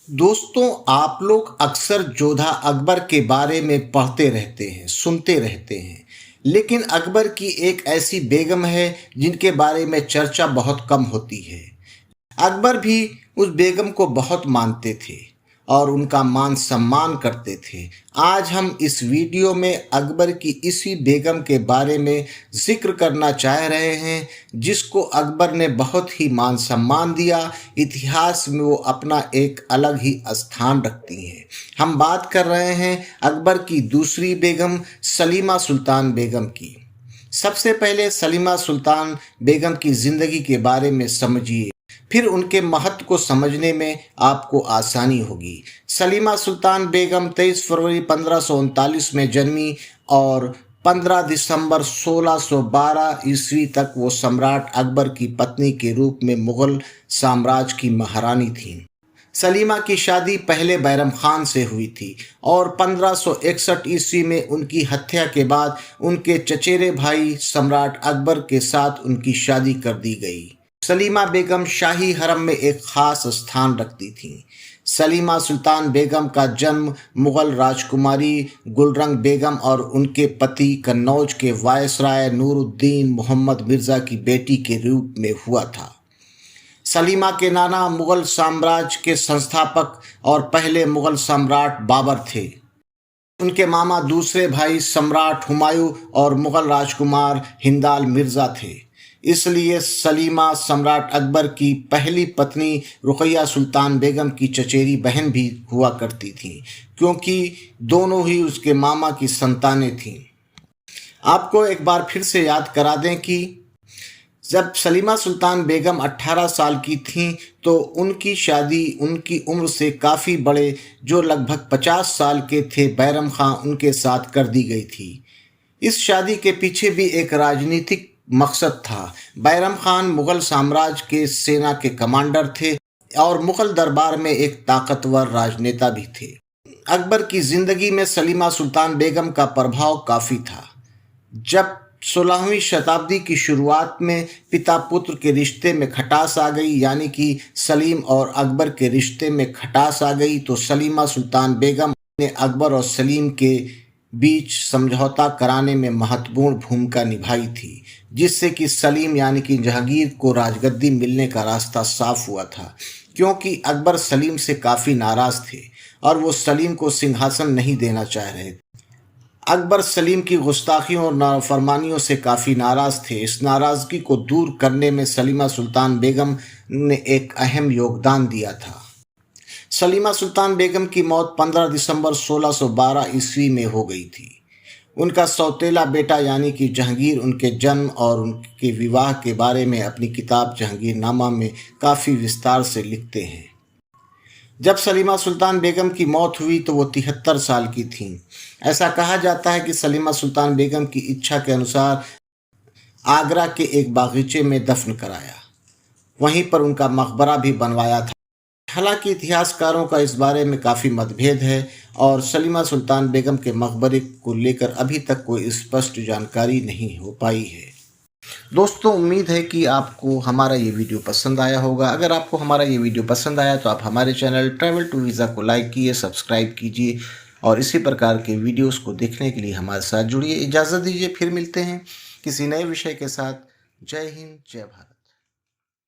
दोस्तों, आप लोग अक्सर जोधा अकबर के बारे में पढ़ते रहते हैं, सुनते रहते हैं, लेकिन अकबर की एक ऐसी बेगम है जिनके बारे में चर्चा बहुत कम होती है। अकबर भी उस बेगम को बहुत मानते थे और उनका मान सम्मान करते थे। आज हम इस वीडियो में अकबर की इसी बेगम के बारे में जिक्र करना चाह रहे हैं, जिसको अकबर ने बहुत ही मान सम्मान दिया। इतिहास में वो अपना एक अलग ही स्थान रखती हैं। हम बात कर रहे हैं अकबर की दूसरी बेगम सलीमा सुल्तान बेगम की। सबसे पहले सलीमा सुल्तान बेगम की ज़िंदगी के बारे में समझिए, फिर उनके महत्व को समझने में आपको आसानी होगी। सलीमा सुल्तान बेगम 23 फरवरी 1539 में जन्मी और 15 दिसंबर 1612 ईस्वी तक वो सम्राट अकबर की पत्नी के रूप में मुग़ल साम्राज्य की महारानी थीं। सलीमा की शादी पहले बैरम खान से हुई थी और 1561 ईस्वी में उनकी हत्या के बाद उनके चचेरे भाई सम्राट अकबर के साथ उनकी शादी कर दी गई। सलीमा बेगम शाही हरम में एक ख़ास स्थान रखती थीं। सलीमा सुल्तान बेगम का जन्म मुग़ल राजकुमारी गुलरंग बेगम और उनके पति कन्नौज के वायसराय नूरुद्दीन मोहम्मद मिर्ज़ा की बेटी के रूप में हुआ था। सलीमा के नाना मुग़ल साम्राज्य के संस्थापक और पहले मुग़ल सम्राट बाबर थे। उनके मामा दूसरे भाई सम्राट हुमायूं और मुग़ल राजकुमार हिंदाल मिर्ज़ा थे। इसलिए सलीमा सम्राट अकबर की पहली पत्नी रुक़ैया सुल्तान बेगम की चचेरी बहन भी हुआ करती थी, क्योंकि दोनों ही उसके मामा की संतानें थीं। आपको एक बार फिर से याद करा दें कि जब सलीमा सुल्तान बेगम 18 साल की थीं तो उनकी शादी उनकी उम्र से काफ़ी बड़े, जो लगभग 50 साल के थे, बैरम खां उनके साथ कर दी गई थी। इस शादी के पीछे भी एक राजनीतिक मकसद था। बैरम खान मुग़ल साम्राज्य के सेना के कमांडर थे और मुग़ल दरबार में एक ताकतवर राजनेता भी थे। अकबर की ज़िंदगी में सलीमा सुल्तान बेगम का प्रभाव काफ़ी था। जब 16वीं शताब्दी की शुरुआत में पिता पुत्र के रिश्ते में खटास आ गई, यानी कि सलीम और अकबर के रिश्ते में खटास आ गई, तो सलीमा सुल्तान बेगम ने अकबर और सलीम के बीच समझौता कराने में महत्वपूर्ण भूमिका निभाई थी, जिससे कि सलीम यानी कि जहांगीर को राजगद्दी मिलने का रास्ता साफ हुआ था, क्योंकि अकबर सलीम से काफ़ी नाराज़ थे और वो सलीम को सिंहासन नहीं देना चाह रहे थे। अकबर सलीम की गुस्ताखियों और नाफरमानियों से काफ़ी नाराज़ थे। इस नाराज़गी को दूर करने में सलीमा सुल्तान बेगम ने एक अहम योगदान दिया था। सलीमा सुल्तान बेगम की मौत 15 दिसंबर 1612 ईस्वी में हो गई थी। उनका सौतेला बेटा यानी कि जहांगीर उनके जन्म और उनके विवाह के बारे में अपनी किताब जहांगीरनामा में काफ़ी विस्तार से लिखते हैं। जब सलीमा सुल्तान बेगम की मौत हुई तो वो 73 साल की थीं। ऐसा कहा जाता है कि सलीमा सुल्तान बेगम की इच्छा के अनुसार आगरा के एक बागीचे में दफन कराया, वहीं पर उनका मकबरा भी बनवाया था। हालांकि इतिहासकारों का इस बारे में काफ़ी मतभेद है और सलीमा सुल्तान बेगम के मकबरे को लेकर अभी तक कोई स्पष्ट जानकारी नहीं हो पाई है। दोस्तों, उम्मीद है कि आपको हमारा ये वीडियो पसंद आया होगा। अगर आपको हमारा ये वीडियो पसंद आया तो आप हमारे चैनल ट्रैवल टू वीज़ा को लाइक कीजिए, सब्सक्राइब कीजिए और इसी प्रकार के वीडियोस को देखने के लिए हमारे साथ जुड़िए। इजाज़त दीजिए, फिर मिलते हैं किसी नए विषय के साथ। जय हिंद, जय भारत।